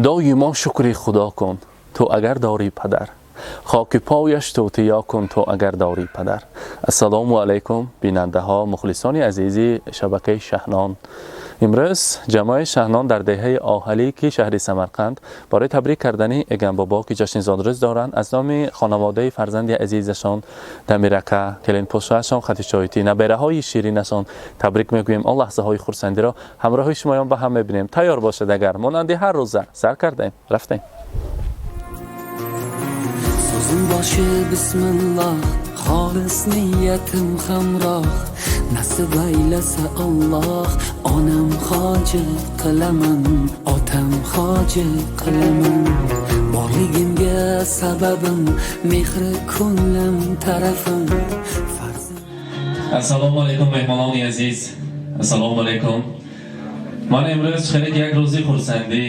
دایما شکر خدا کن تو اگر داری پدر، خاک پایش توتیا کن تو اگر داری پدر. السلام علیکم بیننده ها، مخلصان عزیزی شبکه شهنان. امروز جماعت شهنان در دهه آهلی که شهر سمرقند برای تبریک کردن اگم بابا که جشن زادروز دارند از نام خانواده فرزند عزیزشان دمیرکه کلین پوشاشان خطیشایتی نبره های شیرینشان تبریک میگوییم. آن لحظه های خورسندی را همراه شمایان با هم میبینیم. تیار باشد اگر مانند هر روزه سر کردیم رفتیم. سوزun başı bismillah, halis niyetim hamrah. Nasip eylese Allah, anam hacı kılaman, atam hacı kılaman. Borligimge sebebim, mehri kunlim tarafim. Assalomu alaykum mehmononi aziz. Assalomu alaykum. Mana imroz xeyli یک روزی خورسندی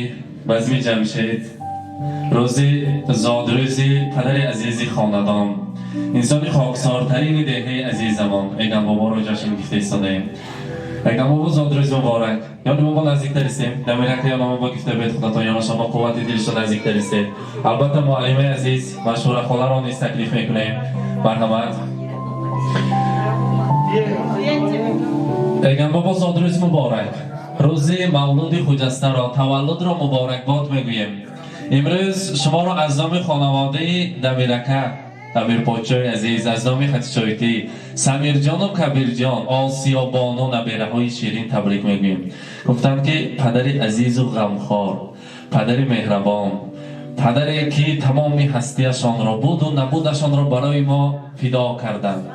بزمی جمشید، روزی زادروزی پدر عزیزی خاندان، انسانی خاکسارترین دهه عزیزمان اگم بابا رو جشن گرفته ایستادیم. اگم بابا زادروز مبارک. یاد بابا نزدیکتر استیم. نمی‌رک یا بابا گفته بهت خدا تا یاد شما قوت دلش نزدیکتر است. البته معلم عزیز مشوره خاله را نیز تکلیف میکنیم. مرحمت. اگم بابا زادروز مبارک. روزی مولود خجسته را تولد را مبارکباد میگوییم. امروز شما را از نام خانواده دمیرکه، دمیر پاچای عزیز، از نام خطیشایتی، سمیر جان و کبیر جان، آسیا بانو نبیره های شیرین تبریک میگوییم. گفتند که پدر عزیز و غمخوار، پدر مهربان، پدری که تمامی هستیشان را بود و نبودشان را برای ما فدا کردند.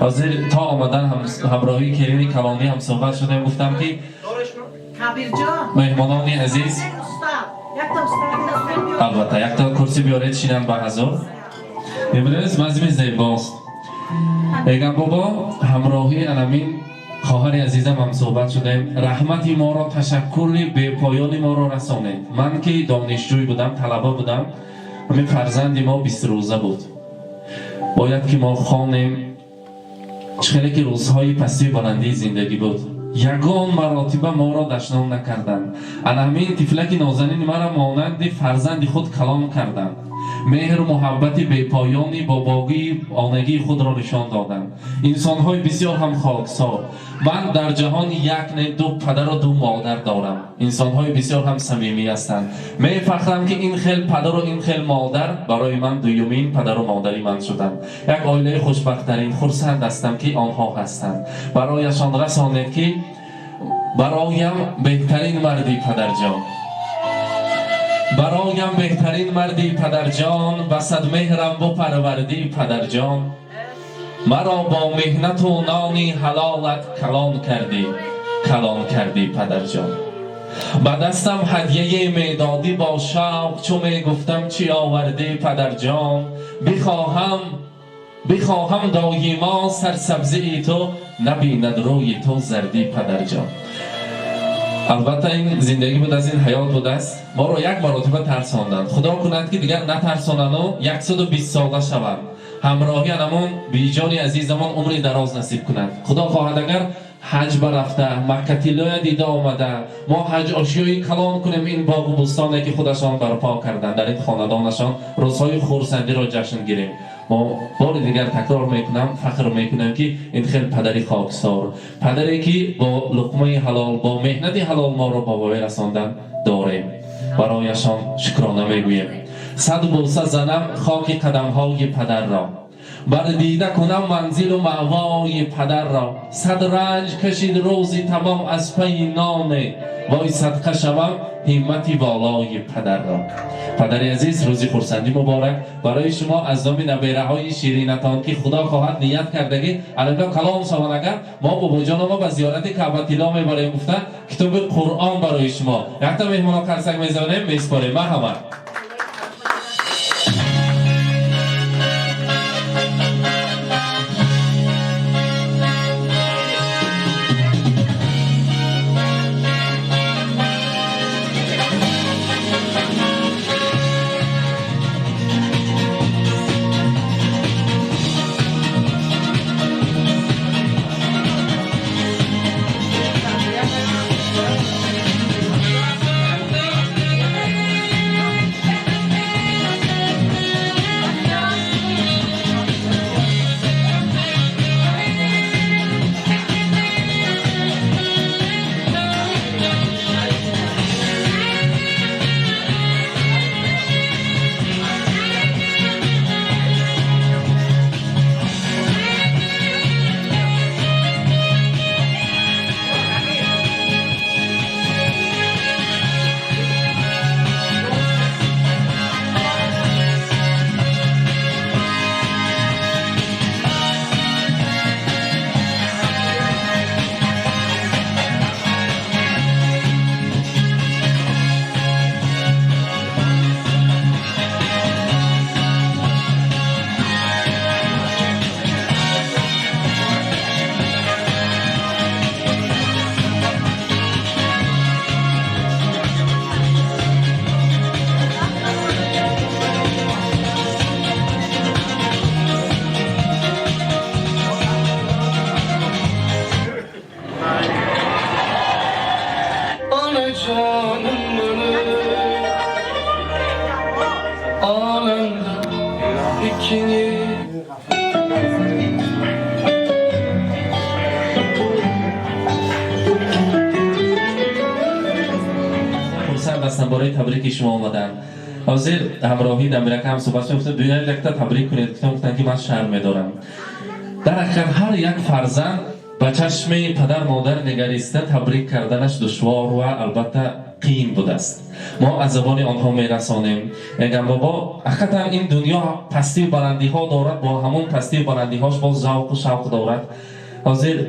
حاضر تا آمدن همراهی کلین کلانی هم صحبت شده. گفتم که مهمانان عزیز البته یک تا کرسی بیارید شینم به حضور. امروز مزمی زیباست. اگم بابا همراهی انامین خواهر عزیزم هم صحبت شده. رحمتی ما را، تشکر به پایانی ما را رسانید. من که دانشجوی بودم، طلبه بودم، همین فرزندی ما 20 روزه بود. باید که ما خوانیم. خیلی که روزهای پستی بلندی زندگی بود. یگان مراتبه ما را دشنام نکردند. همین طفلک نازنین مرا مانند فرزند خود کلام کردند. مهر و محبت بی‌پایانی با باقی آنگی خود را نشان دادند. انسان‌های بسیار هم خاکسار. من در جهان یک نه دو پدر و دو مادر دارم. انسان‌های بسیار هم صمیمی هستند. می‌فخرم که این خیل پدر و این خیل مادر برای من دومین پدر و مادری من شدند. یک عائله خوشبخت‌ترین خرسند هستم که آنها هستند. برایشان رسانید که برایم بهترین مردی پدرجان، برایم بهترین مردی پدرجان، بسد مهرم و پروردی پدرجان. مرا با مهنت و نانی حلالت کلان کردی پدرجان. به دستم هدیه میدادی با شوق، چو میگفتم چی آوردی پدرجان. بخواهم دایما سرسبزی تو، نبیند روی تو زردی پدرجان. البته این زندگی بود، از این حیات بود است. ما رو یک مرتبه ترساندند. خدا کند که دیگر نترسانند و 120 ساله شوند. همراهی انمون بیجانی عزیزمان عمری دراز نصیب کند. خدا خواهد اگر حج برفته، مکه طلوع دیده آمده، ما حج آشیایی کلان کنیم این باغ و بستانی که خودشان برپا کردند در این خاندانشان، روزهای خورسندی را جشن گیریم. ما بار دیگر تکرار میکنم، فخر میکنم که این خیلی پدری خاکسار، پدری که با لقمه حلال، با مهنت حلال ما را با بابا رساندن داریم. برایشان شکرانه میگویم. صد بوسه زنم خاک قدم های پدر را، بردیده کنم منزل و مأوای پدر را. صد رنج کشید روزی تمام از پی نان، وای صدقه شوم همتی بالای پدر را. پدر عزیز روزی خورسندی مبارک برای شما از نام نبیره های شیرینتان که خدا خواهد نیت کردگی الان کلام شوند. اگر ما بابا جان ما به زیارت کعبه طلا میبریم، گفتن کتاب قرآن برای شما یک تا مهمانا قرصک میزنیم میسپاریم. مرحبا. خرسند هستم برای تبریک شما آمدن. حاضر همراهی دمیرک هم صحبت گفتن بیاید یک تا تبریک کنید. گفتن که من شرم دارم. در حقیقت هر یک فرزند به چشم پدر مادر نگریسته تبریک کردنش دشوار و البته قیم بوده است. ما از زبان آنها میرسانیم میگم بابا حقیقتا این دنیا پستی و بلندی ها دارد، با همون پستی و بلندی هاش با ذوق و شوق دارد. حاضر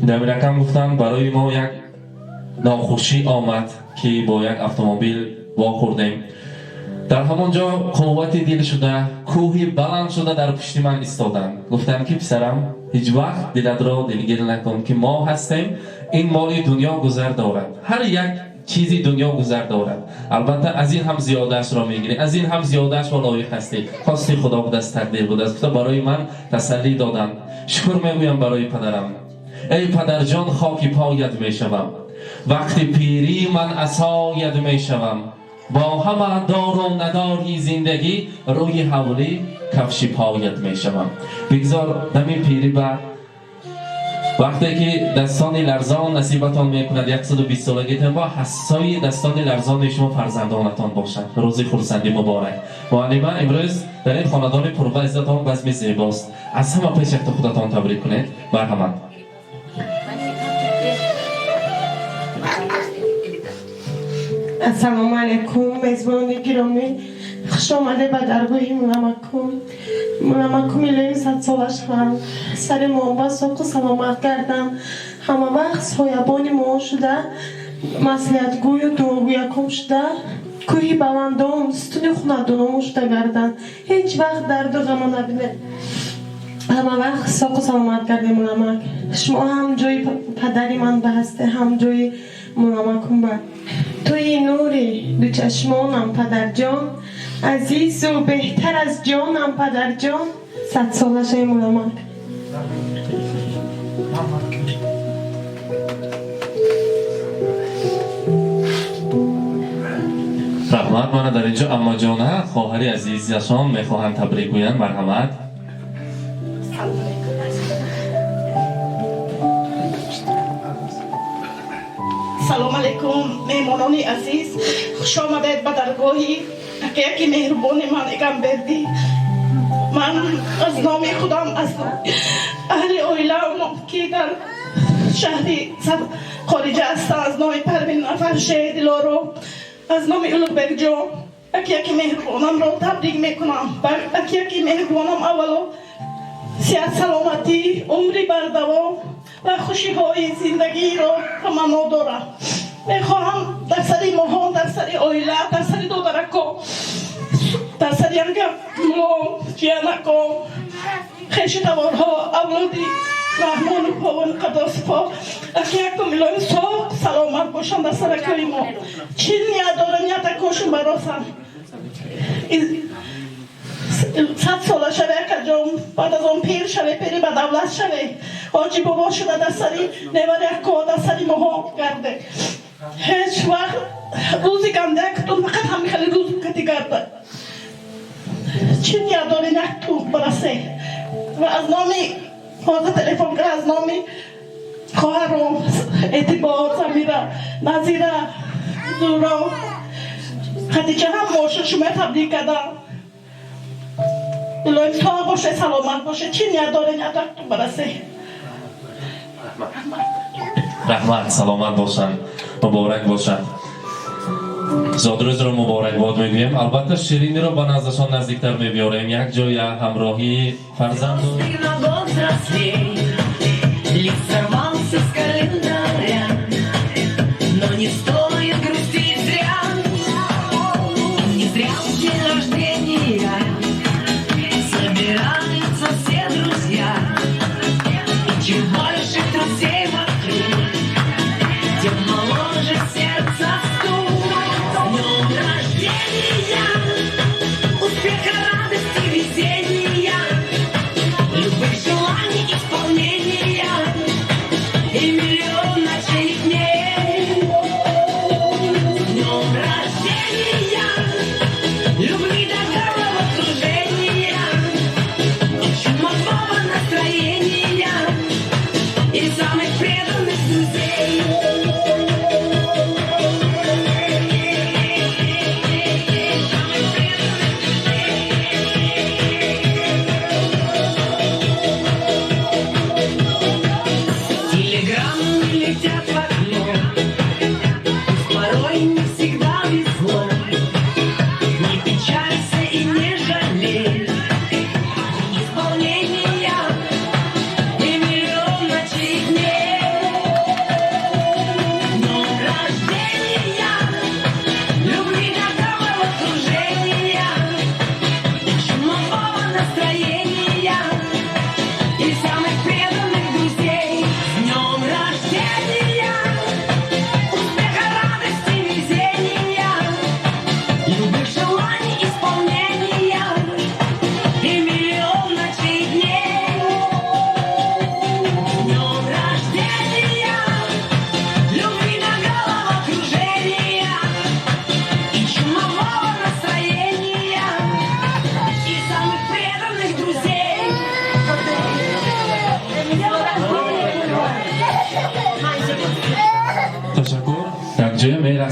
دمیرکم گفتن برای ما یک ناخوشی آمد که با یک اتومبیل واخوردیم. در همونجا قوت دل شده کوهی بلند شده در پشت من ایستادن. گفتن که پسرم هیچ وقت دلت را دلگیر نکن که ما هستیم، این مالی دنیا گذر دارد، هر یک چیزی دنیا گذر دارد، البته از این هم زیادهش را میگیری، از این هم زیادهش را لایق هستی، خواستی خدا بود از تقدیر بود است. برای من تسلی دادن. شکر میگویم برای پدرم. ای پدر جان خاکی پایت میشوم، وقتی پیری من عصایت میشوم، با همه دار و نداری زندگی روی حولی کفش پایت میشوم. بگذار دمی پیری بعد وقتی که دستان لرزان نصیبتان میکند 120 سالگیتان با حسای دستان لرزان شما فرزندانتان باشد. روز خرسندی مبارک. معلمه امروز در این خاندان پر و عزتان بزم زیباست. از همه پیش یک خودتان تبریک کنید. مرحمت. السلام علیکم میزبان گرامی، خوش آمده به درگاه مولامکم الهی 100 سالش هم سر ما با سوق و سلامت کردم. همه وقت سایبان ما شده، مسئولیت گوی و دعاگوی کم شده، کوهی بلندان ستون خونه دونم شده گردن، هیچ وقت درد و غم نبینه. همه وقت سوق و سلامت کردیم مولامک. شما هم جای پدری من به هسته، هم جای مولامکم به توی نوری دو چشمانم پدر جان، عزیز و بهتر از جانم پدر جان. 100 سالش ای مولامک. رحمت. من در اینجا اما جانه خواهری عزیزشان میخواهند تبریک گویند. مرحمت. سلام علیکم میمانان عزیز، خوش آمدید به درگاهی یکی مهربان من اگم بردی. من از نام خودم از اهل اویلا که در شهری خارج هستم، از نام پروین فرشید دلارو، از نام اولوبک جو یکی مهربانم را تبریک میکنم. یکی مهربانم اولو صحت سلامتی، عمری بردوام و خوشی های زندگی را تمنا دارم. میخواهم در سری ماها، در سری آیله، در سری دادرکا، در سری انگم ملام، جیانکا، خیش توارها، اولادی رحمان و پاون قداس پا یک میلیون ساق سلامت باشم در سرکای ما. چین نیادارم یا تکاشون براسم 100 ساله شوه که جام بعد از اون پیر شوه، پیری به دولت شوه، حاجی بابا شده در سری نور اکا در سری ماها گرده. هیچ وقت روزی گنده کتون فقط هم خیلی روز کتی گرده. چین یاداری نکتون برسه و از نامی حاضر تلفن کرد، از نامی خواهرم اعتبار، زمیره، نظیره، زورا، خدیجه هم ماشن شما تبریک کردم. الهی تا باشه، سلامت باشه، چی نیاداره نیادرتون برسه. رحمت. سلامت باشن، مبارک باشن. زادروز رو مبارک باد میگویم. البته شیرینی رو با نزدشان نزدیکتر میبیاریم. یک جای همراهی فرزند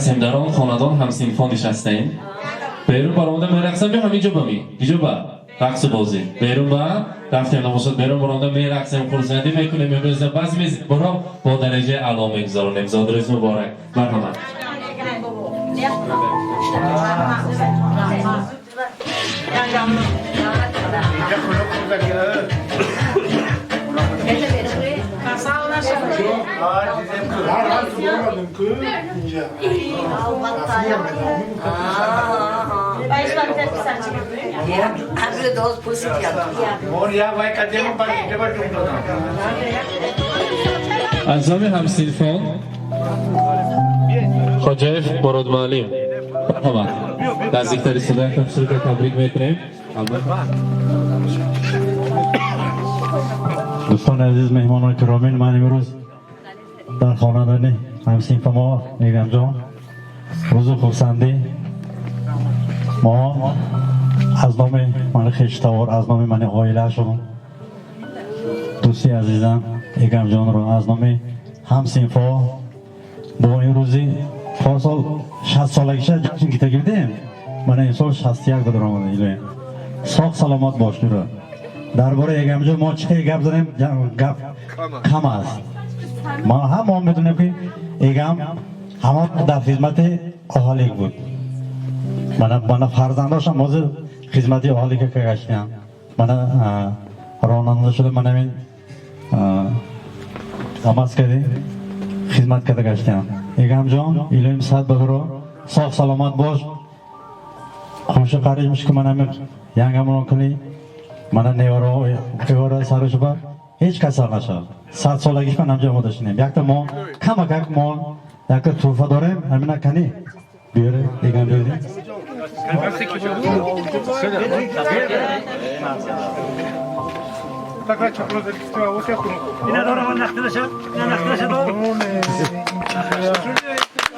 میرقصیم در آن خاندان همسینفان نشستیم. بیرون برآمده میرقصم بیا همینجا بمی اینجا با رقص بازی بیرون با رفتیم نمازات بیرون برآمده میرقصیم خورسندی میکنیم میبرزیم بعض میز برام با درجه اعلا میگذارونیم زادروز مبارک مرحمت. اعضای همسینفان خواجه براد معلم مرحبا نزدیکتر صدای تفسیر رو تبریک میکنیم. دوستان عزیز مهمانان گرامی من امروز در خانواده همسینف ما میگم جان روز خورسندی ما از نام من خویشتوار از نام من عائله شدم دوستی عزیزم ایگم جان رو از نام همسینفا با این روزی پارسال 60 سالگیشه جشن گرفتیم من این سال 61 بدر آمده ساق سلامت باش رو درباره ایگم جان ما چه گپ زنیم گپ کم است ما هم میدونیم که ایگم همه در خدمت اهالی بود من فرزنداشم موضوع خدمتی اهالی که گشتیم من راننده شده من همین نماز کردی خدمت کرده گشتیم ایگم جان ایلویم صد بخورو صاف سلامت باش خوش قریش میشه که من همین ینگم رو کنی من نیوارو سرش بر هیچ کس نشد 100 سالگیش من همجا مدشنیم یک تا ما کمک ما یک تا توفه داریم همین کنی بیاره ایگم بیاریم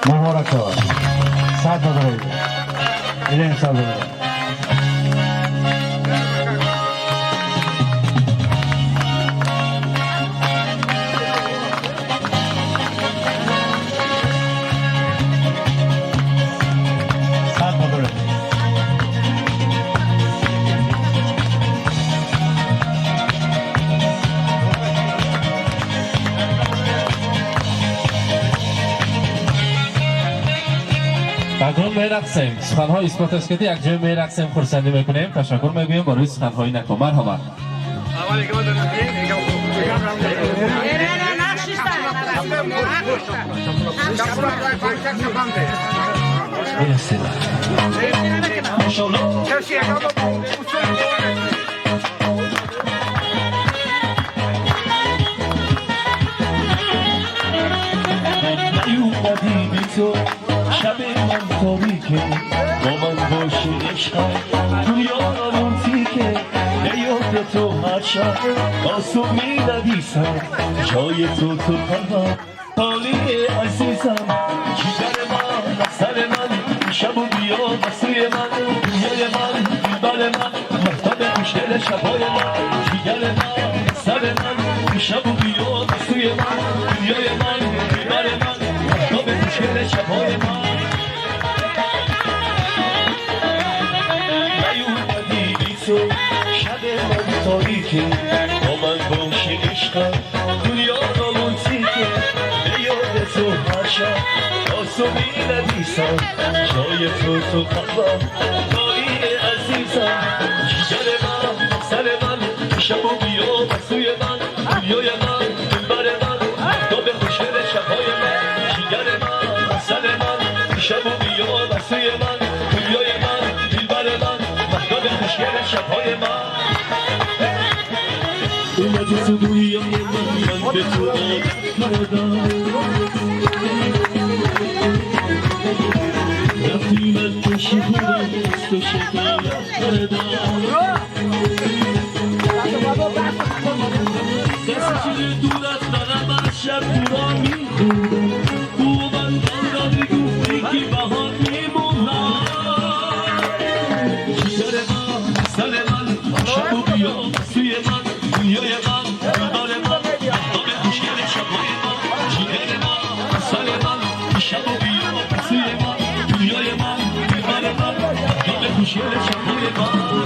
مبارک شود 100 بدارید ایلیم 100 بدارید اکنون میرقصیم سخنهای اثبات است که یک جای میرقصیم خورسندی میکنیم تشکر میگویم برای سخنهای نکن مرحبا شب من تاریکه با من باشه عشقم دنیا همون تیکه به یاد تو هر شب آسو می ندیسم جای تو قلبم خالی عزیزم جگر من سر من شب و بیا بسوی من دنیای من دلبر من مفتب خوشگل شبای من جگر من سر من شب و بیا بسوی من دنیای من دلبر من مفتب خوشگل شبای من شب من تاریکه با من باشه عشقم دنیا نامون تیکه به یاد تو هر شب آسو می ندیسم جای تو قلبم خالی عزیزم جگر من سر من شب و بیا بسوی من دنیای من دلبر من مفتاب خوشگل شبهای من جگر من سر من شب و بیا بسوی من دنیای من دلبر من مفتاب خوشگل شبهای من اومد تو دنیای من به تو کردم رفتی من کشی بودم دست و شکایت کردم دستی دورت دارم از شب تو را میخوندم تو من دارم گفتی که بهار میمونم جگر من سر من شب و بیا سوی من دنیای من دلبر من مفتاب خوشگل شبهای من جگر من سر من شب و بیا سوی من خوشگل چپیر من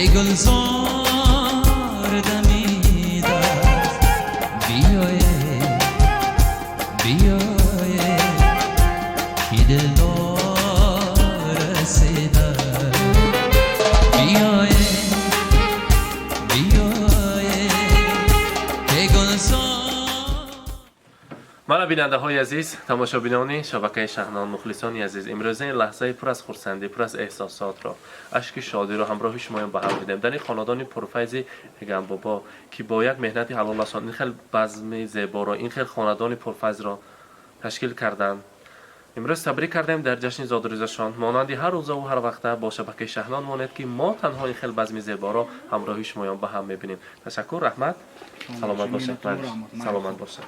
ای گلزار دمیده بیای بیای کی دلدار رسیده بیای بیای ای گلزار. مرا بیننده های عزیز، تماشابینان شبکه شهنان، مخلصان عزیز، امروز این لحظه پر از خرسندی، پر از احساسات را، اشک شادی را همراه شما به هم میدیم. در این خاندان پرفیض اگم بابا که با یک مهنت حلال آسان این خیلی بزم زیبا را، این خیلی خاندان پرفیض را تشکیل کردند. امروز تبریک کردیم در جشن زادروزشان. مانند هر روز و هر وقت با شبکه شهنان ماند که ما تنها این خیلی بزم زیبا را همراه شما به هم میبینیم. تشکر، رحمت، سلامت باشید. سلامت باشید.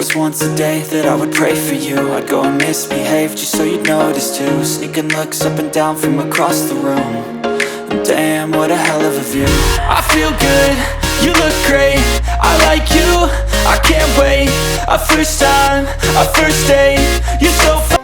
was once a day that I would pray for you. I'd go and misbehave just so you'd notice too. Sneaking looks up and down from across the room. And damn, what a hell of a view. I feel good, you look great, I like you, I can't wait. A first time, a first date, you're so fine.